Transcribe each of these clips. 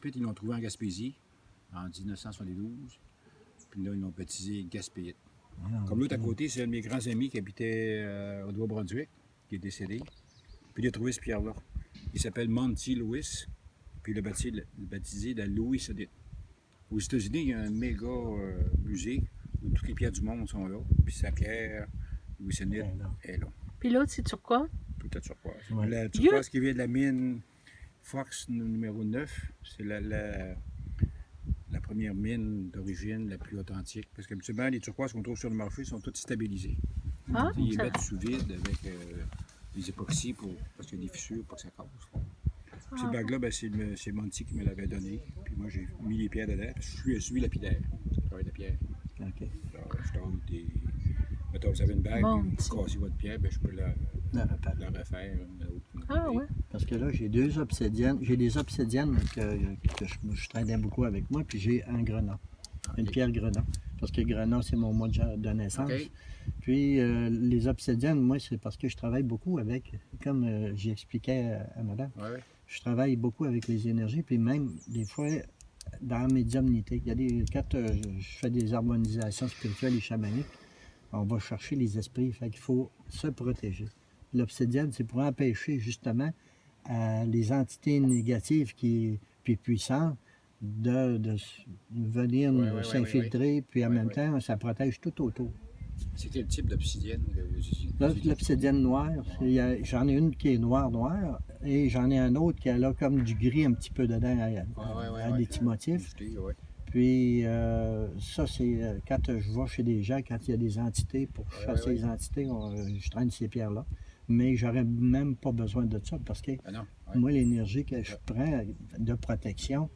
pit, ils l'ont trouvé en Gaspésie en 1972. Puis là, ils l'ont baptisé Gaspéite. Comme l'autre à côté, c'est un de mes grands amis qui habitait au Nouveau-Brunswick, qui est décédé. Puis il a trouvé cette pierre-là. Il s'appelle Monty Lewis. Puis il l'a baptisé la Louis Odette. Aux États-Unis, il y a un méga musée où toutes les pierres du monde sont là. Puis sa pierre, Louis Odette, est là. Puis l'autre, c'est turquoise? Tout à turquoise. Ouais. La turquoise qui vient de la mine Fox numéro 9, c'est la première mine d'origine la plus authentique. Parce qu'habituellement, les turquoises qu'on trouve sur le marché sont toutes stabilisées. Ah, Ils les ça- mettent sous vide avec des époxys parce qu'il y a des fissures pour que ça casse. Puis cette bague-là, ben, c'est Monty qui me l'avait donnée. Puis moi, j'ai mis les pierres dedans. Parce que je suis lapidaire. Je travaille la pierre. OK. Alors, je donne des. Mettons, vous avez une bague, Monty. puis vous cassez votre pierre, ben, je peux la réparer. refaire. Une autre. Ah, ouais. Parce que là, j'ai 2 obsidiennes. J'ai des obsidiennes que je traînais beaucoup avec moi, puis j'ai un grenat. Une pierre grenat. Parce que grenat, c'est mon mois de naissance. OK. Puis les obsidiennes, moi, c'est parce que je travaille beaucoup avec, comme j'expliquais à madame, Ouais. je travaille beaucoup avec les énergies, puis même des fois dans la médiumnité. Il y a quand je fais des harmonisations spirituelles et chamaniques, on va chercher les esprits, fait qu'il faut se protéger. L'obsidienne, c'est pour empêcher justement les entités négatives puis puissantes de venir Ouais, s'infiltrer, puis en Ouais, même ouais. temps, ça protège tout autour. C'est quel type d'obsidienne que vous utilisez? Là, l'obsidienne noire, j'en ai une qui est noire, et j'en ai un autre qui a là comme du gris un petit peu dedans, à des petits motifs. Ouais. Puis ça, c'est quand je vais chez des gens, quand il y a des entités, pour chasser ouais. les entités, je traîne ces pierres-là. Mais j'aurais même pas besoin de ça parce que Ah non. moi, l'énergie que je prends de protection,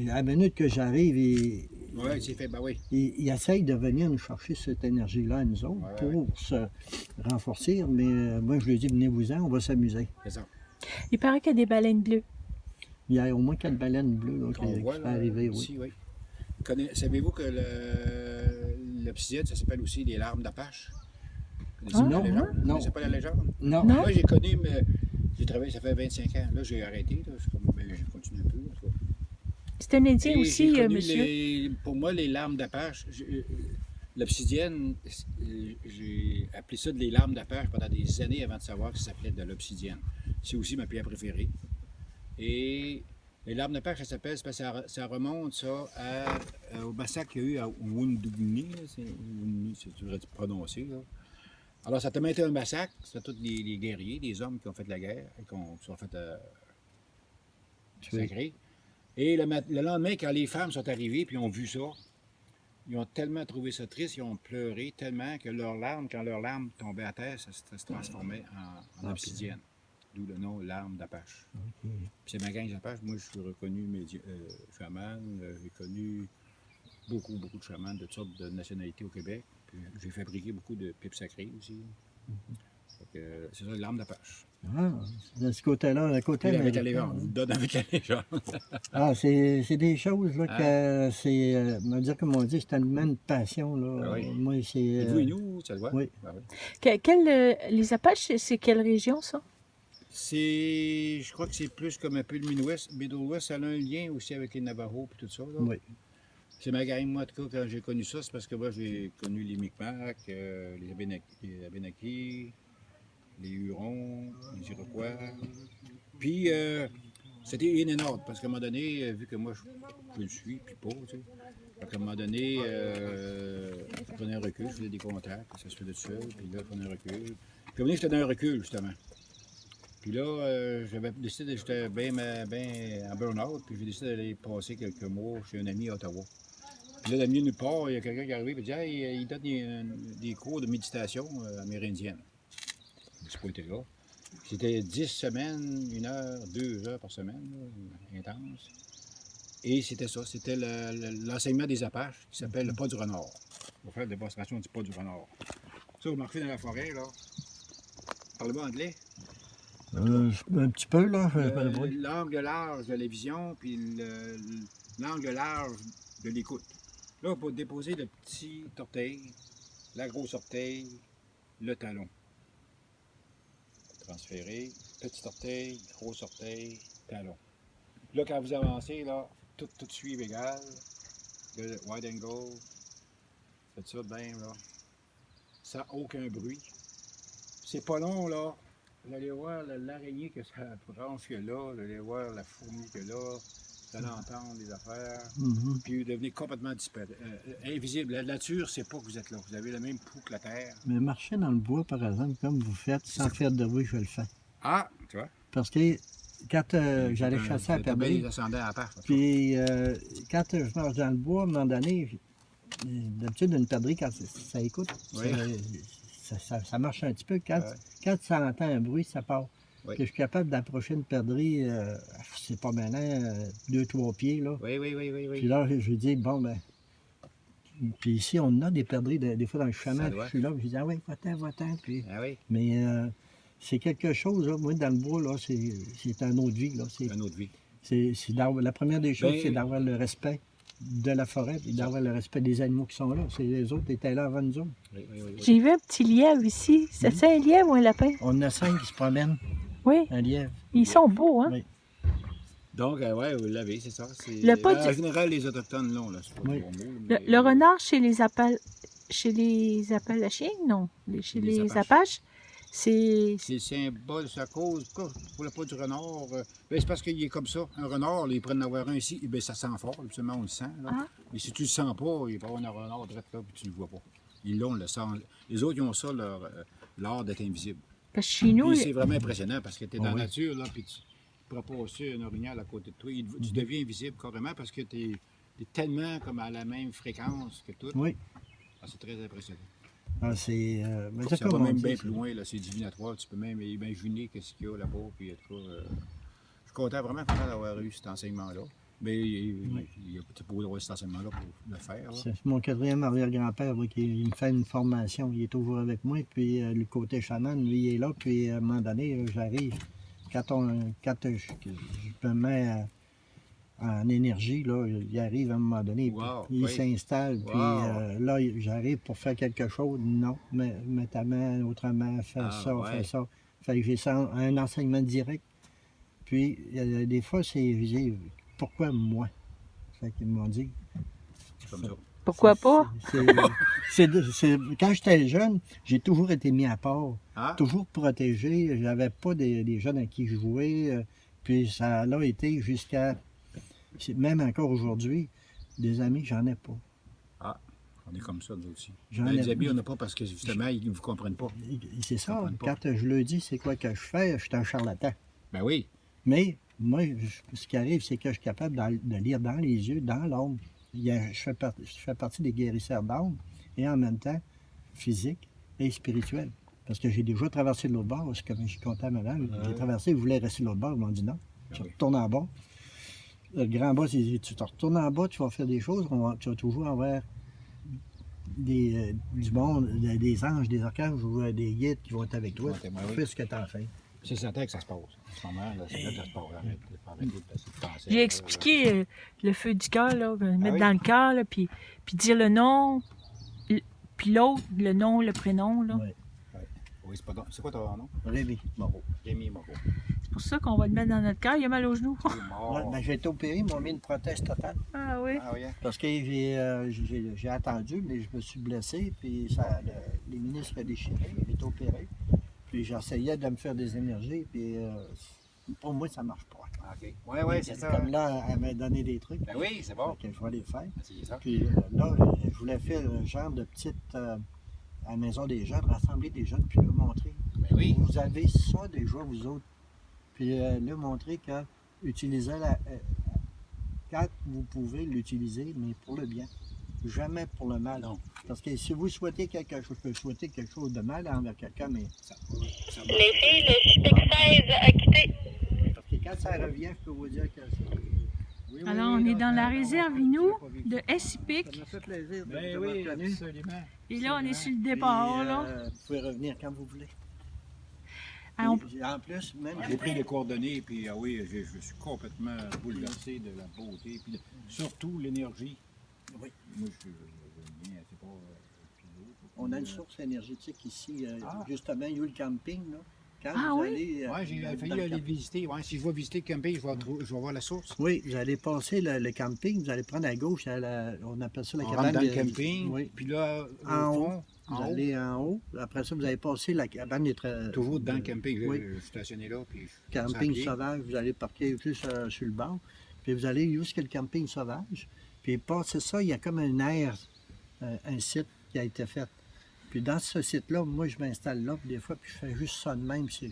à la minute que j'arrive, Oui, c'est fait, ben oui. il essaye de venir nous chercher cette énergie-là à nous autres pour se renforcer. Mais moi, je lui dis, venez-vous-en, on va s'amuser. C'est ça. Il paraît qu'il y a des baleines bleues. Il y a au moins 4 baleines bleues là, On qui voit, sont là, arrivées, oui. ici, oui. Savez-vous que l'obsidienne, ça s'appelle aussi les larmes d'Apache? Connaissez-vous non, la légende? non. Vous connaissez pas la légende? Non. Non. Moi, j'ai connu, mais j'ai travaillé, ça fait 25 ans. Là, j'ai arrêté. Là, je continue un peu. En tout cas. C'est un Indien Et aussi, j'ai connu monsieur. pour moi, les larmes d'Apache, l'obsidienne, j'ai appelé ça les larmes d'Apache pendant des années avant de savoir que ça s'appelait de l'obsidienne. C'est aussi ma pierre préférée. Et les larmes d'Apache, ça s'appelle, parce que ça remonte ça au massacre qu'il y a eu à Woundugni. C'est dur à prononcer. Là. Alors, ça a tellement été un massacre. C'était tous les guerriers, les hommes qui ont fait la guerre et qui se sont fait massacrer. Et le lendemain, quand les femmes sont arrivées et ont vu ça, ils ont tellement trouvé ça triste, ils ont pleuré tellement que leurs larmes, quand leurs larmes tombaient à terre, ça se transformait en obsidienne. D'où le nom larmes d'Apache. OK. Puis c'est ma gang d'Apache. Moi, je suis reconnu chaman. J'ai connu beaucoup de chamans de toutes sortes de nationalités au Québec. Puis j'ai fabriqué beaucoup de pipes sacrées aussi. C'est ça, l'arme d'Apache. Ah, de ce côté-là, le côté Avec la américain, légende, on vous le donne avec la légende. Ah, c'est des choses là, que c'est, me dire comme on dit, c'est tellement une passion. Là. Ah oui. Moi, c'est. Vous et nous, ça se voit? Oui. Ben oui. Les Apaches, c'est quelle région, ça? Je crois que c'est plus comme un peu le Middle West, ça a un lien aussi avec les Navajos et tout ça. Là. Oui. C'est ma gang, moi, en tout cas, quand j'ai connu ça, c'est parce que moi, j'ai connu les Micmacs, les Abénakis, les Hurons, les Iroquois. Puis, c'était in and out, parce qu'à un moment donné, vu que moi, je le suis, puis pas, tu sais. Donc, à un moment donné, je prenais un recul, je faisais des contacts, ça se faisait tout seul, puis là, je prenais un recul. Puis, à un moment donné, j'étais dans un recul, justement. Puis là, j'avais décidé, j'étais bien en burn-out, puis j'ai décidé d'aller passer quelques mois chez un ami à Ottawa. Puis là, l'ami nulle part, il y a quelqu'un qui est arrivé et dit hey, il donne des cours de méditation amérindienne. Je n'ai pas été là. C'était 10 semaines, 1 heure, 2 heures par semaine, là, intense. Et c'était ça, c'était l'enseignement des Apaches qui s'appelle le pas du renard. On va faire la démonstration du pas du renard. Ça, vous marchez dans la forêt, là. Parlez-vous anglais? Un petit peu, là. L'angle large de la vision, puis l'angle large de l'écoute. Là, pour déposer le petit orteil, la grosse orteil, le talon. Transférer, petit orteil, gros orteil, talon. Là, quand vous avancez, là, tout suivre égal. Le wide angle. Faites ça de même, là. Sans aucun bruit. C'est pas long, là. Vous allez voir l'araignée que ça branche que là. Vous allez voir la fourmi que là. Vous allez entendre des affaires. Mhm. Puis vous devenez complètement invisible. La nature, c'est pas que vous êtes là. Vous avez le même pouls que la terre. Mais marcher dans le bois, par exemple, comme vous faites, sans faire de bruit, je le fais. Ah, tu vois. Parce que quand j'allais chasser à T'as bien perdrix, les ascendants à part. puis quand je marche dans le bois, à un moment donné, d'habitude, une perdrix, quand ça écoute, Oui. ça marche un petit peu. Quand, Ouais. quand ça entend un bruit, ça part. Oui. Que je suis capable d'approcher une perdrix, c'est pas maintenant, 2-3 pieds, là. Oui, oui, oui, oui, Puis oui. là, je dis, bon, ben. Puis ici, on a des perdrix, des fois dans le chemin, Ça puis doit. je suis là, puis je dis, ah oui, va-t'en. Puis... Ah oui, Mais c'est quelque chose, là, moi, dans le bois, là, c'est un autre vie, là. c'est une autre vie. La première des choses, Ben- c'est d'avoir le respect de la forêt, puis d'avoir le respect des animaux qui sont là. Les autres étaient là avant nous autres. Oui, oui, oui. J'ai vu un petit lièvre ici. C'est ça un lièvre ou un lapin? On en a 5 qui se promènent, Oui. un lièvre. Ils sont beaux, hein? Oui. Donc, ouais, vous l'avez, c'est ça. Le pas En du- général, les Autochtones l'ont, là. C'est pas Oui. le bon mot. Le, Mais... le renard chez les Appalachiens, non. Chez Les les Apaches. Apaches, c'est... C'est le symbole, c'est à cause. Pourquoi pour le pas du renard? Ben, c'est parce qu'il est comme ça. Un renard, là, ils prennent en avoir un ici, ben, ça sent fort, absolument, on le sent. Là. Ah. Mais si tu le sens pas, il va y avoir un renard direct là, puis tu le vois pas. Ils l'ont, on le sent. Les autres, ils ont ça, l'art d'être invisible. Parce que chez nous, Puis c'est vraiment impressionnant parce que tu es dans Oh, la oui. nature, là, puis tu pourras passer un orignal à côté de toi. Tu deviens invisible carrément parce que tu es tellement comme à la même fréquence que tout. Oui. Ah, c'est très impressionnant. Ah, c'est ben, Ça comme va on même dit, bien plus loin, là, c'est divinatoire. Tu peux même imaginer qu'est-ce qu'il y a là-bas. Puis, en tout cas, je suis content vraiment d'avoir eu cet enseignement-là. Mais il tu peux avoir cet enseignement-là pour le faire. Là. C'est mon 4e arrière-grand-père, oui, il me fait une formation. Il est toujours avec moi. Puis le côté chaman, lui, il est là. Puis à un moment donné, j'arrive. Quand je me mets en énergie, là, il arrive à un moment donné. Puis Wow, il oui. s'installe. Puis Wow. là, j'arrive pour faire quelque chose. Non, mets ta main autrement, fais Ah, ça, ouais. fais ça. Fait que j'ai ça, un enseignement direct. Puis des fois, je dis, pourquoi moi? Fait qu'ils m'ont dit. C'est comme ça. pourquoi pas? Quand j'étais jeune, j'ai toujours été mis à part, Ah, toujours protégé. J'avais pas des jeunes à qui jouer. Puis ça a été jusqu'à. Même encore aujourd'hui, des amis, j'en ai pas. on est comme ça, nous aussi. J'en Ben, ai- les amis, on n'a pas parce que justement, ils ne vous comprennent pas. C'est ça. comprennent pas. Quand je leur dis c'est quoi que je fais, je suis un charlatan. Ben oui. Mais moi, ce qui arrive, c'est que je suis capable de lire dans les yeux, dans l'ombre. Je fais partie des guérisseurs d'âme et en même temps physique et spirituel. Parce que j'ai déjà traversé de l'autre bord, c'est comme je comptais à madame. J'ai traversé, ils voulaient rester de l'autre bord, ils m'ont dit non. Tu oui. retournes en bas. Le grand boss, il dit tu te retournes en bas, tu vas faire des choses, tu vas toujours avoir du monde, des anges, des archanges ou des guides qui vont être avec toi. Qui vont être, oui. Fais ce que tu as fait. C'est certain que ça se passe. En ce moment, là, c'est là que ça se passe. Arrêtez de penser. J'ai expliqué le feu du cœur, là, le mettre oui? dans le cœur, là, puis dire le nom, puis l'autre, le nom, le prénom. Là. Ouais. Oui, c'est quoi ton nom? Rémi. Moreau. Rémi Moreau. C'est pour ça qu'on va le mettre dans notre cœur. Il a mal aux genoux. Il est mort. Ouais, ben, j'ai été opéré, ils m'ont mis une prothèse totale. Ah oui. Ah oui, hein? Parce que j'ai attendu, mais je me suis blessé, puis les ministres ont déchiré, j'ai été opéré. Puis j'essayais de me faire des énergies, puis pour moi, ça marche pas. Ah, OK. Oui, oui, c'est ça. Comme là, elle m'a donné des trucs, Ben oui, c'est bon. que je vais les faire. C'est ça. Puis là, je voulais faire un genre de petite, à la maison des jeunes, rassembler des jeunes, puis leur montrer. Ben oui. Vous avez ça déjà, vous autres. Puis leur montrer que utilisez quand vous pouvez l'utiliser, mais pour le bien. Jamais pour le mal. Non. Parce que si vous souhaitez quelque chose, je peux souhaiter quelque chose de mal envers quelqu'un, mais Ça Les filles, le Chipex 16 a quitté. parce que quand ça revient, je peux vous dire que Oui, Alors, on est dans la réserve Inou de Essipic. ça m'a fait plaisir de Ben vous oui, avoir connu. absolument. Et là, on est sur le Puis, départ. Là. vous pouvez revenir quand vous voulez. Ah, on- Puis, en plus, même, J'ai pris les coordonnées, puis ah oui, je suis complètement bouleversé de la beauté, puis surtout l'énergie. Oui. Moi, je viens, c'est pas pilote. on a une source énergétique ici, Ah. justement, il y a eu le camping, là. Quand Ah vous oui? allez, Oui, j'ai dans failli le aller camp- visiter. Ouais, si je vais visiter le camping, je vais voir la source. Oui, vous allez passer le camping, vous allez prendre à gauche, on appelle ça la On cabane. rentre dans le camping, Oui, puis là, en au haut. fond, Vous en haut, allez en haut. Après ça, vous allez passer la cabane toujours dans le camping. Oui, Je suis stationné là, puis je suis camping à pied. sauvage. Vous allez parquer juste sur le bord. Puis vous allez jusqu'à le camping sauvage. Puis passer ça, il y a comme un air, un site qui a été fait. Puis dans ce site-là, moi, je m'installe là, puis des fois, puis je fais juste ça de même, c'est Il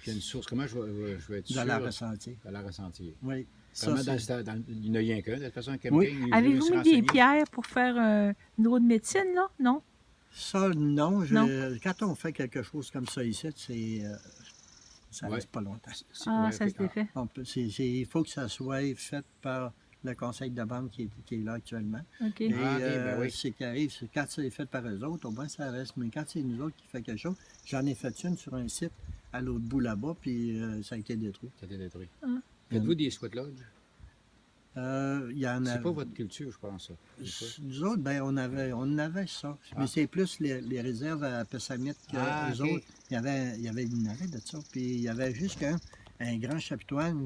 y a une source. Comment je vais être de sûr la ressentir. de la ressentir? Oui. Vraiment, Ça, il n'y en a rien qu'un. De toute façon, un camping, Oui. je me Avez-vous suis mis des renseigné. pierres pour faire une eau de médecine, là? Non? ça, non. Non. Quand on fait quelque chose comme ça ici, ça Ouais. reste pas longtemps. Ah, Ouais, ça se ok, défait. Il faut que ça soit fait par le conseil de banque qui est là actuellement. OK. Et Ah, ok, ben oui. ce qui arrive, c'est quand c'est fait par eux autres, au moins ça reste. Mais quand c'est nous autres qui fait quelque chose, j'en ai fait une sur un site à l'autre bout là-bas, puis ça a été détruit. Ça a été détruit. Ah. Faites-vous des squat lodge? Il y en a. C'est pas votre culture, je pense, ça. des fois. Nous autres, ben, on avait ça. Mais Ah. c'est plus les réserves à Pessamit que Ah, eux ok. autres. Il y avait une arrêt de ça. Puis il y avait juste un grand chapitoine